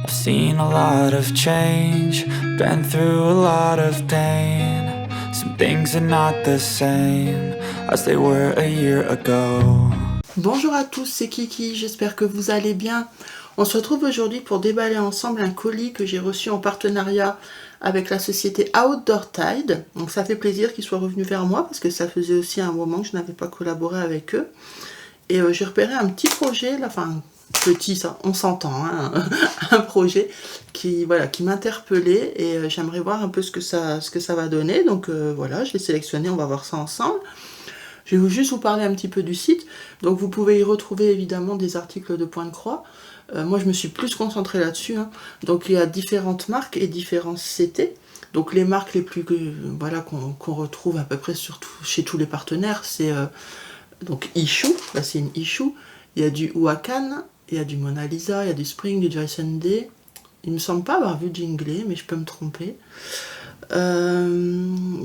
I've seen a lot of change, been through a lot of pain. Some things are not the same as they were a year ago. Bonjour à tous, c'est Kiki, j'espère que vous allez bien. On se retrouve aujourd'hui pour déballer ensemble un colis que j'ai reçu en partenariat avec la société Outdoor Tide. Donc ça fait plaisir qu'ils soient revenus vers moi parce que ça faisait aussi un moment que je n'avais pas collaboré avec eux. Et j'ai repéré un petit projet, là, enfin petit, ça, on s'entend, hein, un projet qui m'interpellait et j'aimerais voir un peu ce que ça va donner. Donc voilà, je l'ai sélectionné, on va voir ça ensemble. Je vais juste vous parler un petit peu du site. Donc vous pouvez y retrouver évidemment des articles de Point de Croix. Moi je me suis plus concentrée là-dessus. Hein. Donc il y a différentes marques et différents CT. Donc les marques les plus qu'on retrouve à peu près chez tous les partenaires, c'est donc Isshu, là c'est une Isshu. Il y a du Wakan, il y a du Mona Lisa, il y a du Spring, du Jason Day. Il me semble pas avoir vu Jingley, mais je peux me tromper.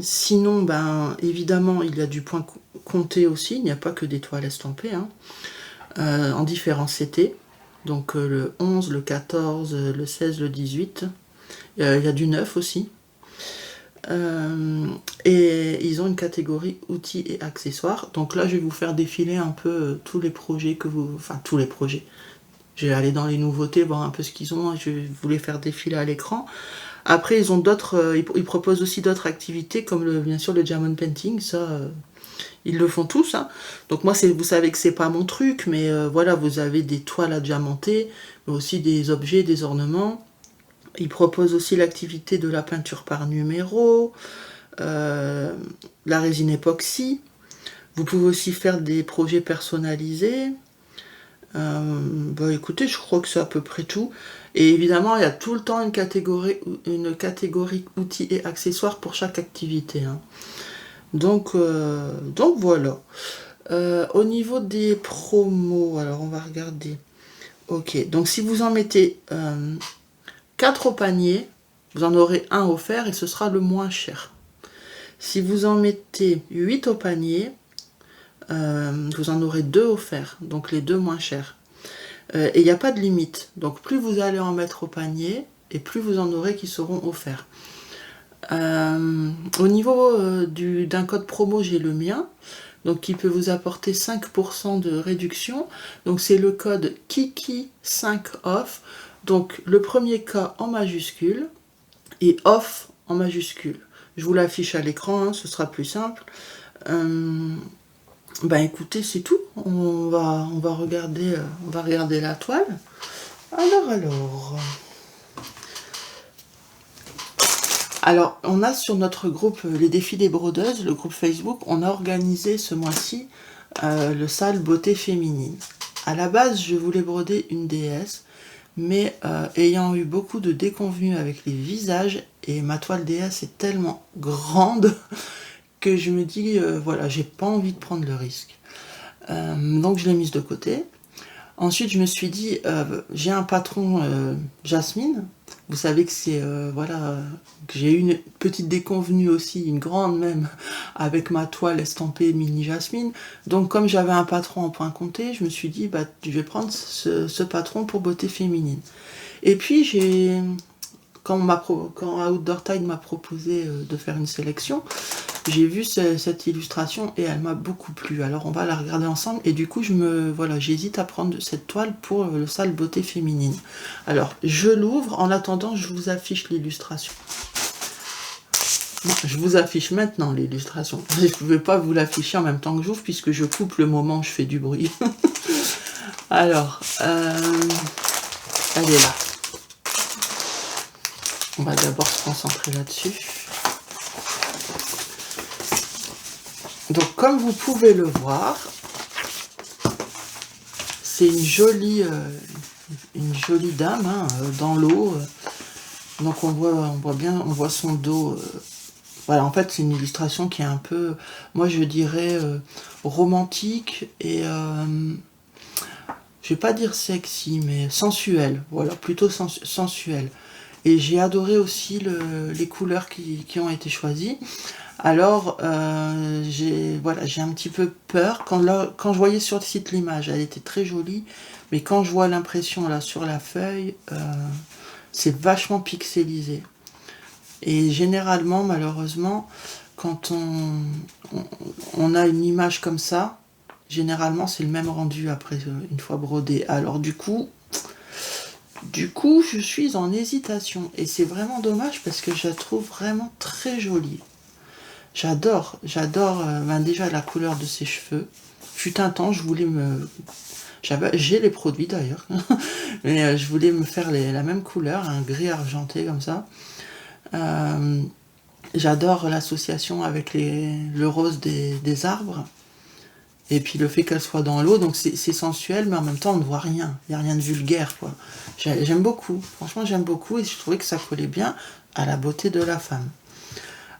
Sinon, ben évidemment, il y a du point compté aussi, il n'y a pas que des toiles estampées, hein, en différents CT, donc le 11, le 14, le 16, le 18, il y a du 9 aussi, et ils ont une catégorie outils et accessoires, donc là je vais vous faire défiler un peu tous les projets tous les projets, je vais aller dans les nouveautés, voir un peu ce qu'ils ont, et je vais vous les faire défiler à l'écran. Après, ils ont d'autres, ils proposent aussi d'autres activités comme bien sûr le diamond painting, ça, ils le font tous. Hein. Donc moi, vous savez que c'est pas mon truc, mais voilà, vous avez des toiles à diamanter, mais aussi des objets, des ornements. Ils proposent aussi l'activité de la peinture par numéro, la résine époxy. Vous pouvez aussi faire des projets personnalisés. Écoutez, je crois que c'est à peu près tout. Et évidemment, il y a tout le temps une catégorie outils et accessoires pour chaque activité. Hein. Donc voilà. Au niveau des promos, alors on va regarder. Ok, donc si vous en mettez 4 au panier, vous en aurez un offert et ce sera le moins cher. Si vous en mettez 8 au panier, vous en aurez 2 offerts, donc les 2 moins chers. Et il n'y a pas de limite, donc plus vous allez en mettre au panier, et plus vous en aurez qui seront offerts. Au niveau d'un code promo, j'ai le mien, donc qui peut vous apporter 5% de réduction. Donc c'est le code KIKI5OFF, donc le premier K en majuscule, et OFF en majuscule. Je vous l'affiche à l'écran, hein, ce sera plus simple. Écoutez, c'est tout. On va regarder la toile. Alors, on a sur notre groupe Les Défis des Brodeuses, le groupe Facebook, on a organisé ce mois-ci le sale beauté féminine. À la base, je voulais broder une déesse, mais ayant eu beaucoup de déconvenues avec les visages, et ma toile déesse est tellement grande que je me dis, j'ai pas envie de prendre le risque. Donc je l'ai mise de côté. Ensuite, je me suis dit, j'ai un patron Jasmine. Vous savez que c'est que j'ai eu une petite déconvenue aussi, une grande même, avec ma toile estampée mini Jasmine. Donc comme j'avais un patron en point compté, je me suis dit, je vais prendre ce patron pour beauté féminine. Et puis quand Outdoor Tide m'a proposé de faire une sélection, j'ai vu cette illustration et elle m'a beaucoup plu. Alors on va la regarder ensemble et du coup j'hésite à prendre cette toile pour le sale beauté féminine. Alors je l'ouvre, en attendant je vous affiche l'illustration. Je vous affiche maintenant l'illustration. Je ne pouvais pas vous l'afficher en même temps que j'ouvre puisque je coupe le moment où je fais du bruit. Alors, elle est là. On va d'abord se concentrer là-dessus. Donc comme vous pouvez le voir, c'est une jolie dame hein, dans l'eau. Donc on voit son dos. Voilà, en fait c'est une illustration qui est un peu, moi je dirais romantique et je vais pas dire sexy, mais sensuelle. Voilà, plutôt sensuelle. Et j'ai adoré aussi les couleurs qui ont été choisies. Alors, voilà, j'ai un petit peu peur. Quand je voyais sur le site l'image, elle était très jolie. Mais quand je vois l'impression là sur la feuille, c'est vachement pixelisé. Et généralement, malheureusement, quand on a une image comme ça, généralement c'est le même rendu après une fois brodé. Alors du coup, je suis en hésitation. Et c'est vraiment dommage parce que je la trouve vraiment très jolie. J'adore déjà la couleur de ses cheveux. Fut un temps, je voulais j'ai les produits d'ailleurs, mais je voulais me faire la même couleur, un gris argenté comme ça. J'adore l'association avec le rose des arbres. Et puis le fait qu'elle soit dans l'eau, donc c'est sensuel, mais en même temps on ne voit rien. Il n'y a rien de vulgaire, quoi. J'aime beaucoup, franchement j'aime beaucoup, et je trouvais que ça collait bien à la beauté de la femme.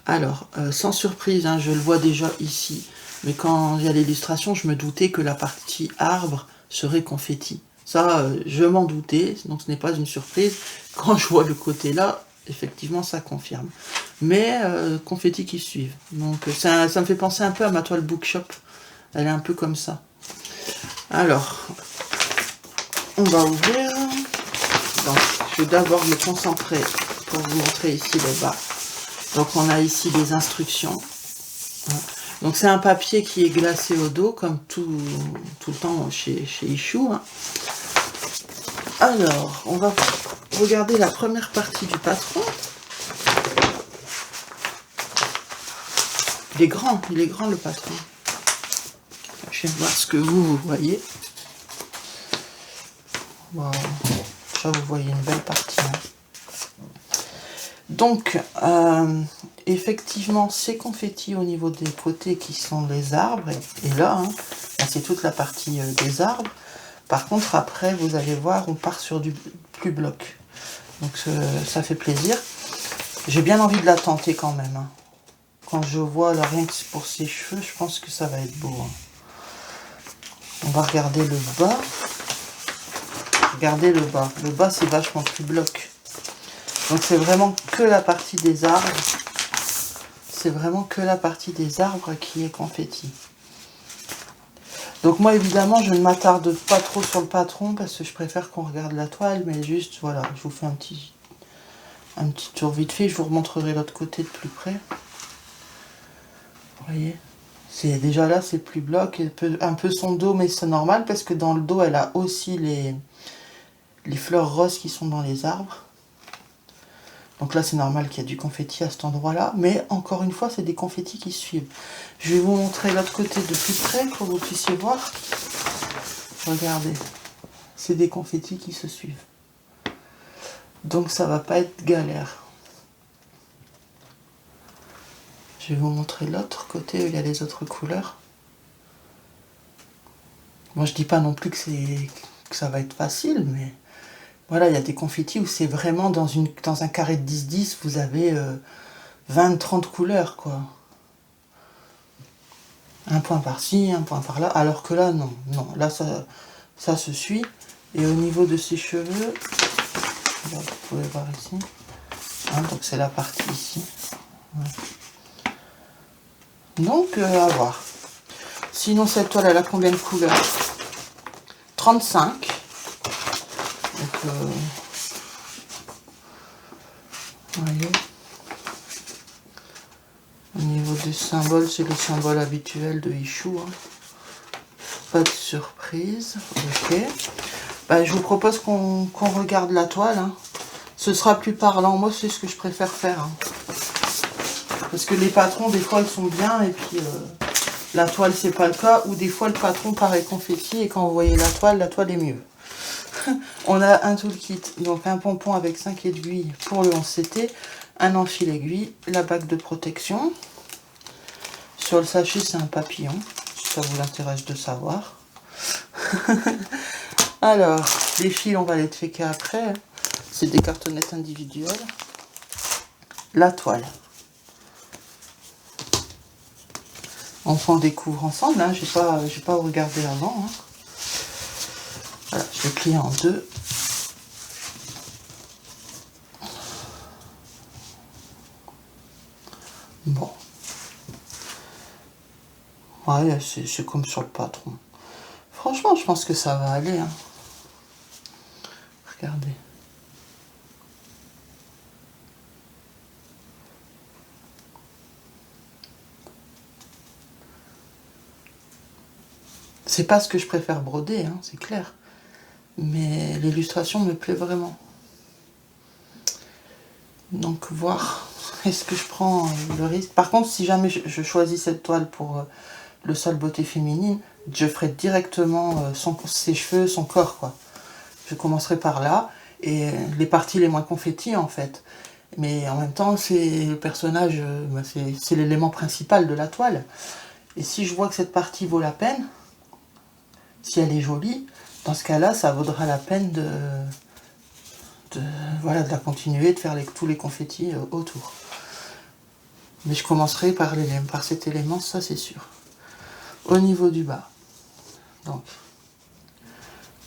Alors, sans surprise, hein, je le vois déjà ici, mais quand il y a l'illustration, je me doutais que la partie arbre serait confetti. Ça, je m'en doutais, donc ce n'est pas une surprise. Quand je vois le côté là, effectivement, ça confirme. Mais confetti qui suivent. Donc ça me fait penser un peu à ma toile Bookshop. Elle est un peu comme ça. Alors, on va ouvrir. Donc, je vais d'abord me concentrer pour vous montrer ici le bas. Donc on a ici les instructions. Donc c'est un papier qui est glacé au dos, comme tout le temps chez Issue. Alors, on va regarder la première partie du patron. Il est grand le patron. Je vais voir ce que vous voyez. Bon, ça vous voyez une belle partie. Donc, effectivement, ces confettis au niveau des côtés qui sont les arbres, et là, c'est toute la partie des arbres. Par contre, après, vous allez voir, on part sur du plus bloc. Donc, ça fait plaisir. J'ai bien envie de la tenter quand même. Quand je vois, là, rien que pour ses cheveux, je pense que ça va être beau. On va regarder le bas. Regardez le bas. Le bas, c'est vachement plus bloc. Donc c'est vraiment que la partie des arbres. C'est vraiment que la partie des arbres qui est confetti. Donc moi évidemment je ne m'attarde pas trop sur le patron parce que je préfère qu'on regarde la toile, mais juste voilà, je vous fais un petit tour vite fait, je vous remontrerai l'autre côté de plus près. Vous voyez, c'est déjà là, c'est plus bloc, un peu son dos, mais c'est normal parce que dans le dos elle a aussi les fleurs roses qui sont dans les arbres. Donc là, c'est normal qu'il y a du confetti à cet endroit-là. Mais encore une fois, c'est des confettis qui suivent. Je vais vous montrer l'autre côté de plus près pour que vous puissiez voir. Regardez. C'est des confettis qui se suivent. Donc ça va pas être galère. Je vais vous montrer l'autre côté où il y a les autres couleurs. Moi, je dis pas non plus que ça va être facile, mais... Voilà, il y a des confettis où c'est vraiment dans un carré de 10-10, vous avez 20-30 couleurs, quoi. Un point par-ci, un point par-là, alors que là, non. Là, ça se suit. Et au niveau de ses cheveux, vous pouvez voir ici, donc c'est la partie ici. Ouais. Donc, à voir. Sinon, cette toile, elle a combien de couleurs? 35. Donc, vous voyez, au niveau des symboles, c'est le symbole habituel de Issue. Pas de surprise. Ok. Je vous propose qu'on regarde la toile. Ce sera plus parlant. Moi, c'est ce que je préfère faire. Parce que les patrons, des fois, ils sont bien. Et puis, la toile, c'est pas le cas. Ou des fois, le patron paraît confetti. Et quand vous voyez la toile est mieux. On a un toolkit, donc un pompon avec 5 aiguilles pour le 11CT, un enfil aiguille, la bague de protection. Sur le sachet, c'est un papillon, si ça vous intéresse de savoir. Alors, les fils, on va les checker après. C'est des cartonnettes individuelles. La toile. Enfin, on découvre ensemble, j'ai pas regardé avant. Voilà, je vais plier en deux. Bon, Ouais, c'est comme sur le patron. Franchement, je pense que ça va aller. Hein. Regardez. C'est pas ce que je préfère broder, hein, c'est clair. Mais l'illustration me plaît vraiment. Donc voir, est-ce que je prends le risque. Par contre, si jamais je choisis cette toile pour le sol beauté féminine, je ferai directement ses cheveux, son corps, quoi. Je commencerai par là, et les parties les moins confettis, en fait. Mais en même temps, c'est le personnage, c'est l'élément principal de la toile. Et si je vois que cette partie vaut la peine, si elle est jolie, dans ce cas-là, ça vaudra la peine de la continuer, de faire tous les confettis autour. Mais je commencerai par cet élément, ça c'est sûr. Au niveau du bas, donc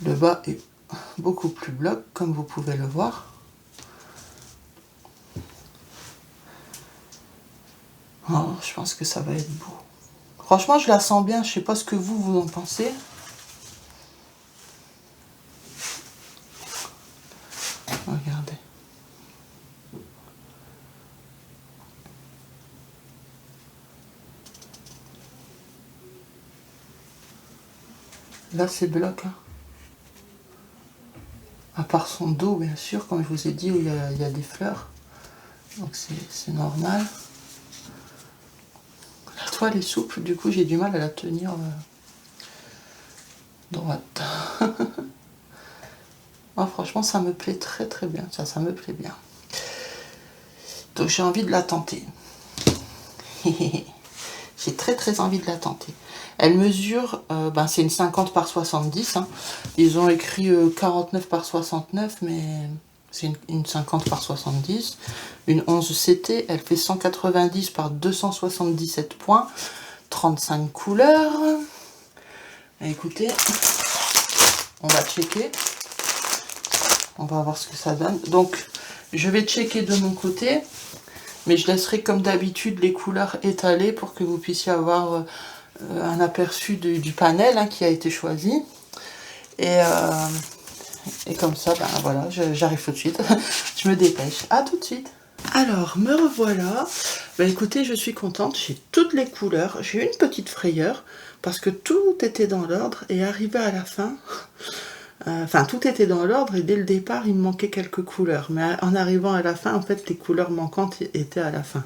le bas est beaucoup plus bloc, comme vous pouvez le voir. Oh, je pense que ça va être beau. Franchement, je la sens bien, je sais pas ce que vous en pensez. Regardez. Là, c'est bloc. Hein. À part son dos, bien sûr, comme je vous ai dit, où il y a des fleurs. Donc, c'est normal. La toile est souple, du coup, j'ai du mal à la tenir droite. Oh, franchement, ça me plaît très très bien. Ça me plaît bien. Donc, j'ai envie de la tenter. J'ai très très envie de la tenter. Elle mesure, c'est une 50 par 70. Hein. Ils ont écrit 49 par 69, mais c'est une 50 par 70. Une 11 CT, elle fait 190 par 277 points. 35 couleurs. Et écoutez, on va checker. On va voir ce que ça donne. Donc, je vais checker de mon côté. Mais je laisserai comme d'habitude les couleurs étalées pour que vous puissiez avoir un aperçu du panel hein, qui a été choisi. Et comme ça, ben voilà, j'arrive tout de suite. Je me dépêche. À tout de suite. Alors, me revoilà. Ben écoutez, je suis contente. J'ai toutes les couleurs. J'ai eu une petite frayeur parce que tout était dans l'ordre et arrivé à la fin... Enfin, tout était dans l'ordre et dès le départ, il me manquait quelques couleurs. Mais en arrivant à la fin, en fait, les couleurs manquantes étaient à la fin.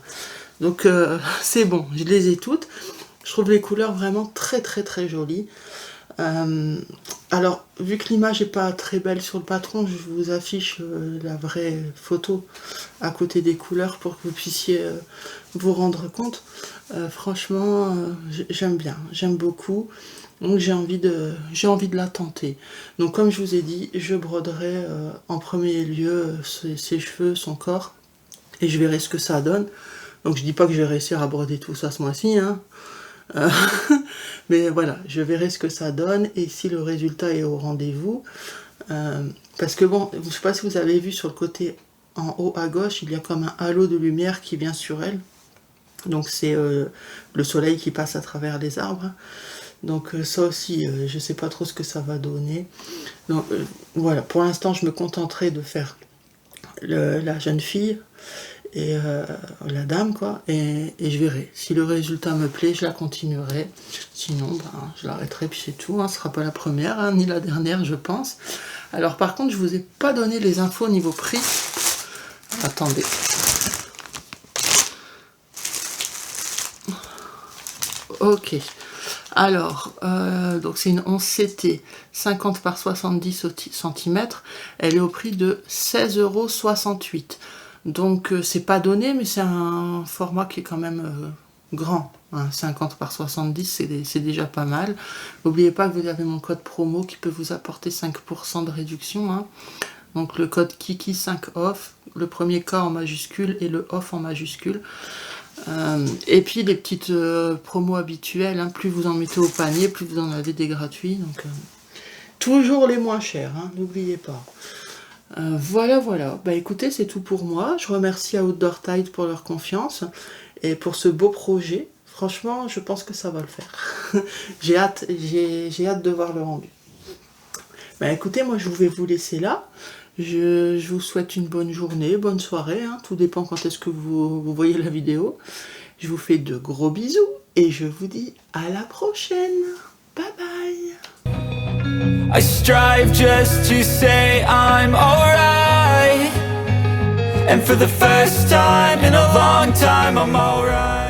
Donc, c'est bon, je les ai toutes. Je trouve les couleurs vraiment très, très, très jolies. Alors, vu que l'image n'est pas très belle sur le patron, je vous affiche la vraie photo à côté des couleurs pour que vous puissiez vous rendre compte. Franchement, j'aime bien, j'aime beaucoup. Donc j'ai envie de la tenter. Donc comme je vous ai dit, je broderai en premier lieu ses cheveux, son corps, et je verrai ce que ça donne. Donc je dis pas que je vais réussir à broder tout ça ce mois-ci, hein. Mais voilà, je verrai ce que ça donne et si le résultat est au rendez-vous. Parce que bon, je ne sais pas si vous avez vu sur le côté en haut à gauche, il y a comme un halo de lumière qui vient sur elle. Donc c'est le soleil qui passe à travers les arbres. Donc ça aussi, je ne sais pas trop ce que ça va donner. Donc voilà, pour l'instant, je me contenterai de faire la jeune fille et la dame, quoi. Et je verrai. Si le résultat me plaît, je la continuerai. Sinon, je l'arrêterai, puis c'est tout. Hein. Ce ne sera pas la première, hein, ni la dernière, je pense. Alors par contre, je ne vous ai pas donné les infos au niveau prix. Attendez. Ok. Alors, donc c'est une 11 CT 50 par 70 cm. Elle est au prix de 16,68 €. Donc c'est pas donné, mais c'est un format qui est quand même grand. Hein, 50 par 70, c'est déjà pas mal. N'oubliez pas que vous avez mon code promo qui peut vous apporter 5% de réduction. Hein. Donc le code Kiki5OFF, le premier K en majuscule et le OFF en majuscule. Et puis les petites promos habituelles, hein, plus vous en mettez au panier, plus vous en avez des gratuits. Donc toujours les moins chers, hein, n'oubliez pas. Voilà. Bah écoutez, c'est tout pour moi. Je remercie Outdoor Tide pour leur confiance et pour ce beau projet. Franchement, je pense que ça va le faire. j'ai hâte de voir le rendu. Bah écoutez, moi je vais vous laisser là. Je vous souhaite une bonne journée, bonne soirée, hein. Tout dépend quand est-ce que vous voyez la vidéo. Je vous fais de gros bisous et je vous dis à la prochaine. Bye bye. I strive just to say I'm alright, and for the first time in a long time I'm alright.